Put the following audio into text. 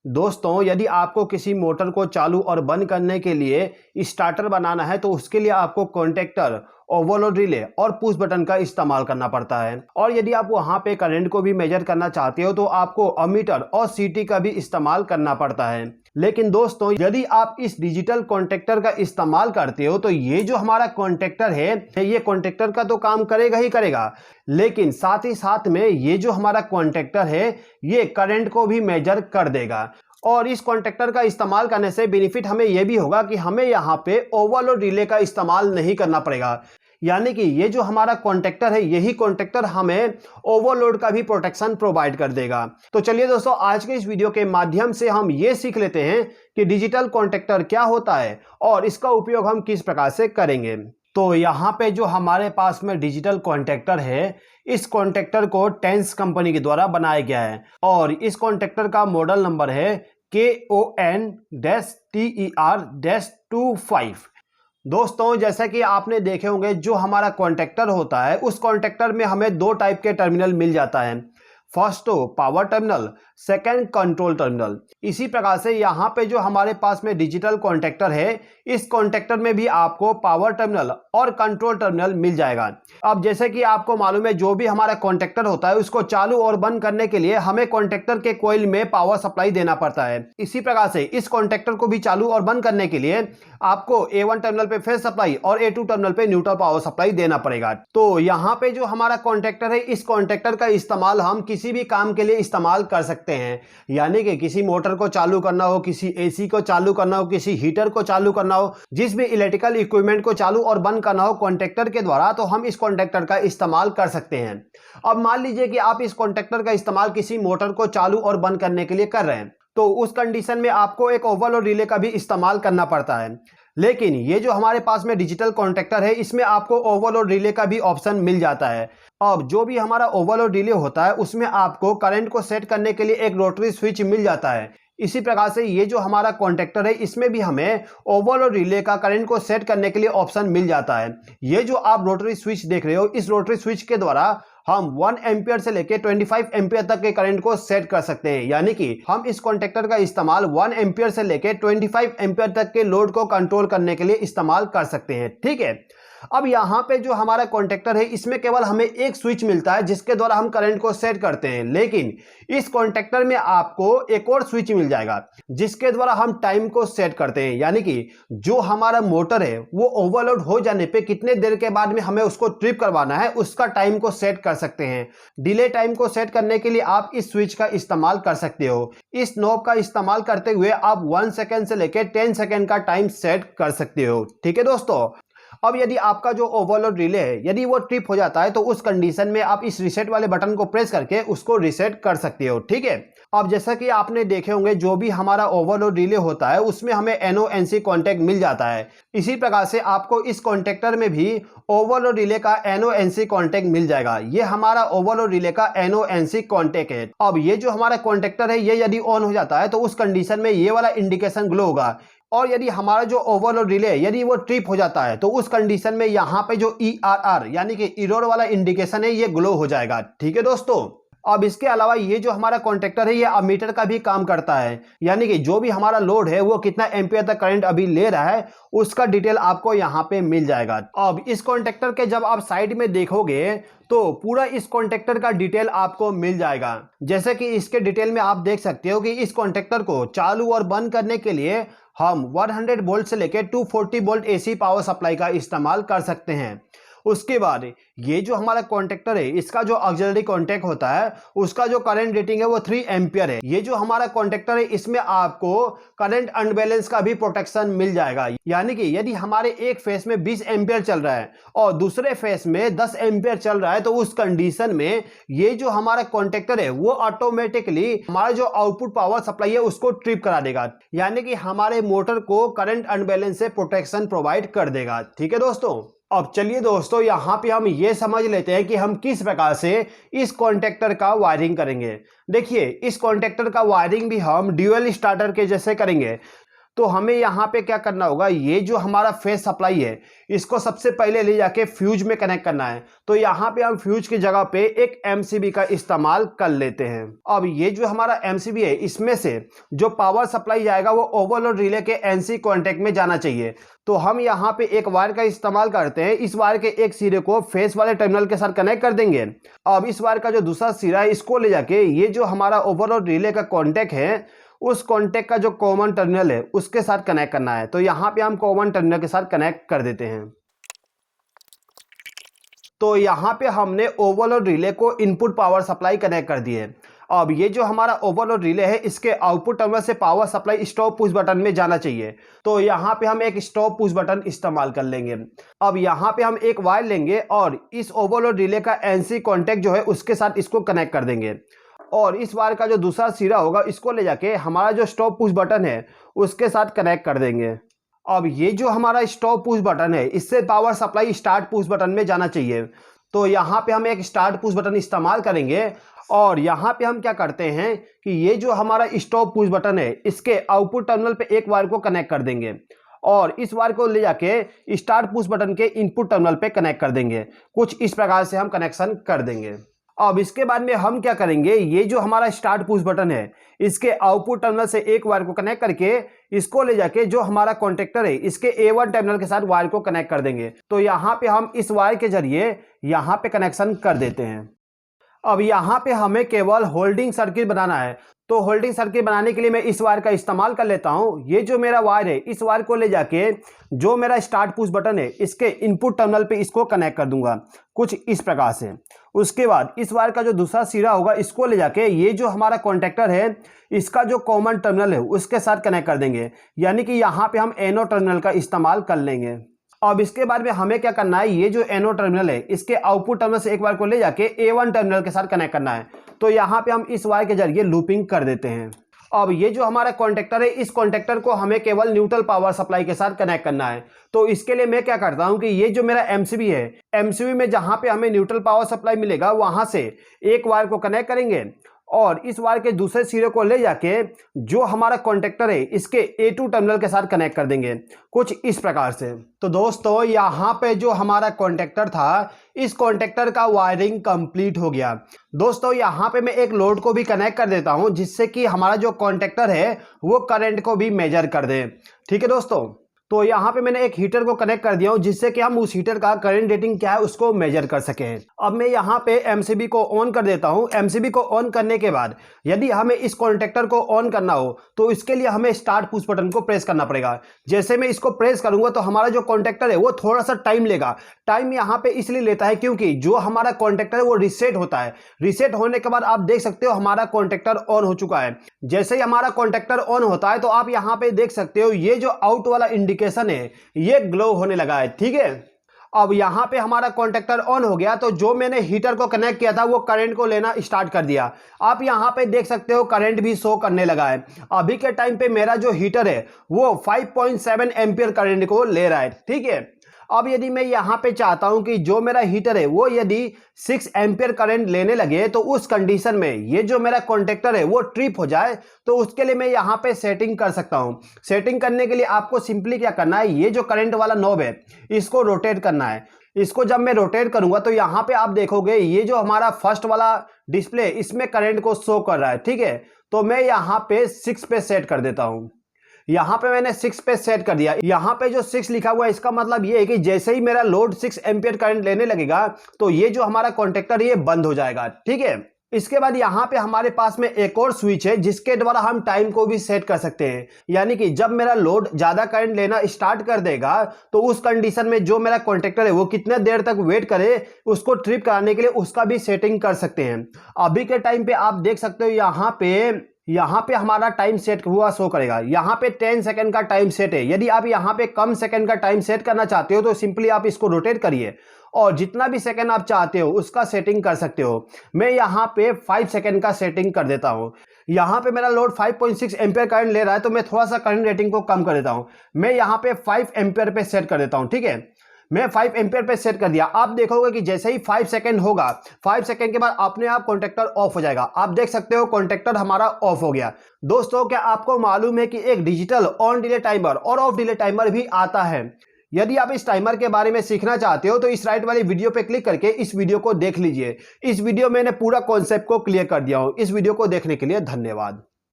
दोस्तों, यदि आपको किसी मोटर को चालू और बंद करने के लिए स्टार्टर बनाना है तो उसके लिए आपको कॉन्टेक्टर, ओवरलोड रिले और पुश बटन का इस्तेमाल करना पड़ता है। और यदि आप वहां पे करंट को भी मेजर करना चाहते हो तो आपको अमीटर और सीटी का भी इस्तेमाल करना पड़ता है। लेकिन दोस्तों, यदि आप इस डिजिटल कॉन्टेक्टर का इस्तेमाल करते हो तो ये जो हमारा कॉन्टेक्टर है, ये कॉन्टेक्टर का तो काम करेगा ही करेगा, लेकिन साथ ही साथ में ये जो हमारा कॉन्टेक्टर है ये करंट को भी मेजर कर देगा। और इस कॉन्टेक्टर का इस्तेमाल करने से बेनिफिट हमें यह भी होगा कि हमें यहाँ पे ओवरलोड रिले का इस्तेमाल नहीं करना पड़ेगा। यानी कि ये जो हमारा कॉन्टेक्टर है, यही कॉन्टेक्टर हमें ओवरलोड का भी प्रोटेक्शन प्रोवाइड कर देगा। तो चलिए दोस्तों, आज के इस वीडियो के माध्यम से हम ये सीख लेते हैं कि डिजिटल कॉन्टेक्टर क्या होता है और इसका उपयोग हम किस प्रकार से करेंगे। तो यहाँ पे जो हमारे पास में डिजिटल कॉन्टेक्टर है, इस कॉन्टेक्टर को टेंस कंपनी के द्वारा बनाया गया है और इस कॉन्टेक्टर का मॉडल नंबर है KON-TER-25। दोस्तों, जैसा कि आपने देखे होंगे, जो हमारा कॉन्टेक्टर होता है उस कॉन्टेक्टर में हमें दो टाइप के टर्मिनल मिल जाता है। फर्स्ट तो power terminal, second control terminal. इसी प्रकार से यहाँ पे जो हमारे पास में डिजिटल कॉन्टेक्टर है, इस कॉन्टेक्टर में भी आपको पावर टर्मिनल और कंट्रोल टर्मिनल मिल जाएगा। अब जैसे कि आपको मालूम है, जो भी हमारा कॉन्टेक्टर होता है उसको चालू और बंद करने के लिए हमें कॉन्टेक्टर के कॉइल में पावर सप्लाई देना पड़ता है। इसी प्रकार से इस कॉन्टेक्टर को भी चालू और बंद करने के लिए आपको A1 टर्मिनल पे फेज सप्लाई और A2 टर्मिनल पे न्यूट्रल पावर सप्लाई देना पड़ेगा। तो यहाँ पे जो हमारा कॉन्टेक्टर है, इस कॉन्टेक्टर का इस्तेमाल हम किसी भी काम के लिए इस्तेमाल कर सकते हैं। यानी कि किसी मोटर को चालू करना हो, किसी एसी को चालू करना हो, किसी हीटर को चालू करना हो, जिस भी इलेक्ट्रिकल इक्विपमेंट को चालू और बंद करना हो कॉन्टेक्टर के द्वारा, तो हम इस कॉन्टेक्टर का इस्तेमाल कर सकते हैं। अब मान लीजिए कि आप इस कॉन्टेक्टर का इस्तेमाल किसी मोटर को चालू और बंद करने के लिए कर रहे हैं, तो उस कंडीशन में आपको एक ओवरलोड रिले का भी इस्तेमाल करना पड़ता है। लेकिन ये जो हमारे पास में डिजिटल कॉन्टेक्टर है, इसमें आपको ओवरलोड रिले का भी ऑप्शन मिल जाता है। अब जो भी हमारा ओवरलोड रिले होता है उसमें आपको करंट को सेट करने के लिए एक रोटरी स्विच मिल जाता है। इसी प्रकार से ये जो हमारा कॉन्टेक्टर है, इसमें भी हमें ओवरलोड रिले का करंट को सेट करने के लिए ऑप्शन मिल जाता है। ये जो आप रोटरी स्विच देख रहे हो, इस रोटरी स्विच के द्वारा हम 1 एम्पियर से लेकर 25 एम्पियर तक के करंट को सेट कर सकते हैं। यानी कि हम इस कॉन्टेक्टर का इस्तेमाल 1 एम्पियर से लेकर 25 एम्पियर तक के लोड को कंट्रोल करने के लिए इस्तेमाल कर सकते हैं। ठीक है। अब यहाँ पे जो हमारा कॉन्टेक्टर है, इसमें केवल हमें एक स्विच मिलता है जिसके द्वारा हम करंट को सेट करते हैं। लेकिन इस कॉन्टेक्टर में आपको एक और स्विच मिल जाएगा जिसके द्वारा हम टाइम को सेट करते हैं। यानी कि जो हमारा मोटर है वो ओवरलोड हो जाने पे कितने देर के बाद में हमें उसको ट्रिप करवाना है, उसका टाइम को सेट कर सकते हैं। डिले टाइम को सेट करने के लिए आप इस स्विच का इस्तेमाल कर सकते हो। इस नॉब का इस्तेमाल करते हुए आप 1 सेकेंड से लेकर 10 सेकेंड का टाइम सेट कर सकते हो। ठीक है दोस्तों। अब यदि आपका जो ओवरलोड रिले है, यदि वो ट्रिप हो जाता है तो उस कंडीशन में आप इस रीसेट वाले बटन को प्रेस करके उसको रीसेट कर सकते हो। ठीक है। अब जैसा कि आपने देखे होंगे, जो भी हमारा ओवरलोड रिले होता है उसमें हमें NONC कॉन्टैक्ट मिल जाता है। इसी प्रकार से आपको इस कॉन्टेक्टर में भी ओवरलोड रिले का NONC कॉन्टैक्ट मिल जाएगा। ये हमारा ओवरलोड रिले का NONC कॉन्टैक्ट है। अब ये जो हमारा कॉन्टेक्टर है, ये यदि ऑन हो जाता है तो उस कंडीशन में ये वाला इंडिकेशन ग्लो होगा। और यदि हमारा जो ओवरलोड रिले है, यदि वो ट्रिप हो जाता है तो उस कंडीशन में यहाँ पे जो ERR यानी कि एरर वाला इंडिकेशन है, ये ग्लो हो जाएगा। ठीक है दोस्तों। अब इसके अलावा ये जो हमारा कॉन्टेक्टर है, ये अमीटर का भी काम करता है। यानी कि जो भी हमारा लोड है वो कितना एम्पियर तक करंट अभी ले रहा है, उसका डिटेल आपको यहाँ पे मिल जाएगा। अब इस कॉन्टेक्टर के जब आप साइड में देखोगे तो पूरा इस कॉन्टेक्टर का डिटेल आपको मिल जाएगा। जैसे कि इसके डिटेल में आप देख सकते हो कि इस कॉन्टेक्टर को चालू और बंद करने के लिए हम 100 वोल्ट से लेकर 240 वोल्ट AC पावर सप्लाई का इस्तेमाल कर सकते हैं। उसके बाद ये जो हमारा कॉन्टेक्टर है, इसका जो ऑक्सिलरी कॉन्टैक्ट होता है उसका जो करंट रेटिंग है वो 3 एम्पियर है। ये जो हमारा कॉन्टेक्टर है, इसमें आपको करंट अनबैलेंस का भी प्रोटेक्शन मिल जाएगा। यानी कि यदि हमारे एक फेस में 20 एम्पियर चल रहा है और दूसरे फेस में 10 एम्पियर चल रहा है, तो उस कंडीशन में ये जो हमारा कॉन्टेक्टर है वो ऑटोमेटिकली हमारा जो आउटपुट पावर सप्लाई है उसको ट्रिप करा देगा। यानी कि हमारे मोटर को करंट अनबैलेंस से प्रोटेक्शन प्रोवाइड कर देगा। ठीक है दोस्तों। अब चलिए दोस्तों, यहाँ पे हम ये समझ लेते हैं कि हम किस प्रकार से इस कॉन्टेक्टर का वायरिंग करेंगे। देखिए, इस कॉन्टेक्टर का वायरिंग भी हम ड्यूअल स्टार्टर के जैसे करेंगे। तो हमें यहाँ पे क्या करना होगा, ये जो हमारा फेज सप्लाई है इसको सबसे पहले ले जाके फ्यूज में कनेक्ट करना है। तो यहाँ पे हम फ्यूज की जगह पे एक एमसीबी का इस्तेमाल कर लेते हैं। अब ये जो हमारा एमसीबी है इसमें से जो पावर सप्लाई जाएगा वो ओवरलोड रिले के एनसी कॉन्टैक्ट में जाना चाहिए। तो हम यहाँ पे एक वायर का इस्तेमाल करते हैं। इस वायर के एक सिरे को फेस वाले टर्मिनल के साथ कनेक्ट कर देंगे। अब इस वायर का जो दूसरा सिरा है इसको ले जाके ये जो हमारा ओवरलोड रिले का कॉन्टैक्ट है उस कॉन्टैक्ट का जो कॉमन टर्मिनल है उसके साथ कनेक्ट करना है। तो यहाँ पे हम कॉमन टर्मिनल के साथ कनेक्ट कर देते हैं। तो यहाँ पे हमने ओवरलोड रिले को इनपुट पावर सप्लाई कनेक्ट कर दी है। अब ये जो हमारा ओवरलोड रिले है इसके आउटपुट टर्मिनल से power supply stop push button में जाना चाहिए। तो यहाँ पे हम एक स्टॉप पुश बटन इस्तेमाल कर लेंगे। अब यहाँ पे हम एक वायर लेंगे और इस ओवरलोड रिले का एनसी कॉन्टैक्ट जो है उसके साथ इसको कनेक्ट कर देंगे। और इस वायर का जो दूसरा सिरा होगा इसको ले जाके हमारा जो स्टॉप पुश बटन है उसके साथ कनेक्ट कर देंगे। अब ये जो हमारा स्टॉप पुश बटन है इससे power supply start push button में जाना चाहिए। तो यहाँ पे हम एक स्टार्ट पुश बटन इस्तेमाल करेंगे और यहाँ पे हम क्या करते हैं कि ये जो हमारा स्टॉप पुश बटन है इसके आउटपुट टर्मिनल पे एक वायर को कनेक्ट कर देंगे और इस वायर को ले जाके स्टार्ट पुश बटन के इनपुट टर्मिनल पे कनेक्ट कर देंगे। कुछ इस प्रकार से हम कनेक्शन कर देंगे। अब इसके बाद में हम क्या करेंगे, ये जो हमारा स्टार्ट पुश बटन है इसके आउटपुट टर्मिनल से एक वायर को कनेक्ट करके इसको ले जाके जो हमारा कॉन्टेक्टर है इसके A1 टर्मिनल के साथ वायर को कनेक्ट कर देंगे। तो यहाँ पे हम इस वायर के जरिए यहाँ पे कनेक्शन कर देते हैं। अब यहाँ पे हमें केवल होल्डिंग सर्किट बनाना है। तो होल्डिंग सर्किट बनाने के लिए मैं इस वायर का इस्तेमाल कर लेता हूँ। ये जो मेरा वायर है इस वायर को ले जाके जो मेरा स्टार्ट पुश बटन है इसके इनपुट टर्मिनल पे इसको कनेक्ट कर दूंगा कुछ इस प्रकार से। उसके बाद इस वायर का जो दूसरा सिरा होगा इसको ले जाके ये जो हमारा कॉन्टेक्टर है इसका जो कॉमन टर्मिनल है उसके साथ कनेक्ट कर देंगे, यानी कि यहाँ पे हम एनो टर्मिनल का इस्तेमाल कर लेंगे। अब इसके बाद में हमें क्या करना है, ये जो एनो टर्मिनल है इसके आउटपुट टर्मिनल से एक वायर को ले जाके A1 टर्मिनल के साथ कनेक्ट करना है। तो यहाँ पे हम इस वायर के जरिए लूपिंग कर देते हैं। अब ये जो हमारा कॉन्टेक्टर है इस कॉन्टेक्टर को हमें केवल न्यूट्रल पावर सप्लाई के साथ कनेक्ट करना है। तो इसके लिए मैं क्या करता हूं कि ये जो मेरा एमसीबी है, एमसीबी में जहां पे हमें न्यूट्रल पावर सप्लाई मिलेगा वहां से एक वायर को कनेक्ट करेंगे और इस वायर के दूसरे सिरे को ले जाके जो हमारा कॉन्टेक्टर है इसके A2 टर्मिनल के साथ कनेक्ट कर देंगे कुछ इस प्रकार से। तो दोस्तों यहाँ पे जो हमारा कॉन्टेक्टर था इस कॉन्टेक्टर का वायरिंग कंप्लीट हो गया। दोस्तों यहाँ पे मैं एक लोड को भी कनेक्ट कर देता हूँ जिससे कि हमारा जो कॉन्टेक्टर है वो करंट को भी मेजर कर दे। ठीक है दोस्तों, तो यहाँ पे मैंने एक हीटर को कनेक्ट कर दिया हूँ जिससे कि हम उस हीटर का करंट रेटिंग क्या है उसको मेजर कर सकें। अब मैं यहाँ पे एमसीबी को ऑन कर देता हूँ। एमसीबी को ऑन करने के बाद यदि हमें इस कॉन्टेक्टर को ऑन करना हो तो इसके लिए हमें स्टार्ट पुश बटन को प्रेस करना पड़ेगा। जैसे मैं इसको प्रेस करूंगा तो हमारा जो कॉन्टेक्टर है वो थोड़ा सा टाइम लेगा। टाइम यहाँ पे इसलिए लेता है क्योंकि जो हमारा कॉन्टेक्टर है वो रीसेट होता है। रीसेट होने के बाद आप देख सकते हो हमारा कॉन्टेक्टर ऑन हो चुका है। जैसे ही हमारा कॉन्टेक्टर ऑन होता है तो आप यहाँ पे देख सकते हो ये जो आउट वाला इंडिकेशन है ये ग्लो होने लगा है। ठीक है, अब यहां पे हमारा कॉन्टेक्टर ऑन हो गया। तो जो मैंने हीटर को कनेक्ट किया था वो करंट को लेना स्टार्ट कर दिया। आप यहां पे देख सकते हो करंट भी शो करने लगा है। अभी के टाइम पे मेरा जो हीटर है वो 5.7 एम्पियर करंट को ले रहा है। ठीक है, अब यदि मैं यहाँ पे चाहता हूं कि जो मेरा हीटर है वो यदि 6 एम्पियर करंट लेने लगे तो उस कंडीशन में ये जो मेरा कॉन्टेक्टर है वो ट्रिप हो जाए, तो उसके लिए मैं यहाँ पे सेटिंग कर सकता हूं। सेटिंग करने के लिए आपको सिंपली क्या करना है, ये जो करंट वाला नॉब है इसको रोटेट करना है। इसको जब मैं रोटेट करूंगा तो यहाँ पे आप देखोगे ये जो हमारा फर्स्ट वाला डिस्प्ले इसमें करंट को शो कर रहा है। ठीक है, तो मैं यहाँ पे 6 पे सेट कर देता हूं। यहाँ पे मैंने 6 पे सेट कर दिया। यहाँ पे जो 6 लिखा हुआ है इसका मतलब ये है कि जैसे ही मेरा लोड 6 एम्पियर करंट लेने लगेगा तो ये जो हमारा कॉन्टेक्टर ये बंद हो जाएगा। ठीक है, इसके बाद यहाँ पे हमारे पास में एक और स्विच है जिसके द्वारा हम टाइम को भी सेट कर सकते हैं। यानी कि जब मेरा लोड ज्यादा करंट लेना स्टार्ट कर देगा तो उस कंडीशन में जो मेरा कॉन्टेक्टर है वो कितने देर तक वेट करे उसको ट्रिप कराने के लिए उसका भी सेटिंग कर सकते हैं। अभी के टाइम पे आप देख सकते हो यहाँ पे हमारा टाइम सेट हुआ शो करेगा। यहाँ पे 10 सेकंड का टाइम सेट है। यदि आप यहाँ पे कम सेकंड का टाइम सेट करना चाहते हो तो सिंपली आप इसको रोटेट करिए और जितना भी सेकंड आप चाहते हो उसका सेटिंग कर सकते हो। मैं यहाँ पे 5 सेकंड का सेटिंग कर देता हूँ। यहाँ पे मेरा लोड 5.6 एम्पियर करंट ले रहा है तो मैं थोड़ा सा करंट रेटिंग को कम कर देता हूँ। मैं यहाँ पे 5 एम्पियर पे सेट कर देता हूँ। ठीक है, मैं 5 एम्पियर पे सेट कर दिया। आप देखोगे कि जैसे ही 5 सेकंड होगा, 5 सेकंड के बाद अपने आप कॉन्टैक्टर ऑफ हो जाएगा। आप देख सकते हो कॉन्टैक्टर हमारा ऑफ हो गया। दोस्तों, क्या आपको मालूम है कि एक डिजिटल ऑन डिले टाइमर और ऑफ डिले टाइमर भी आता है? यदि आप इस टाइमर के बारे में सीखना चाहते हो तो इस राइट वाली वीडियो पे क्लिक करके इस वीडियो को देख लीजिए। इस वीडियो में मैंने पूरा कॉन्सेप्ट को क्लियर कर दिया हूं। इस वीडियो को देखने के लिए धन्यवाद।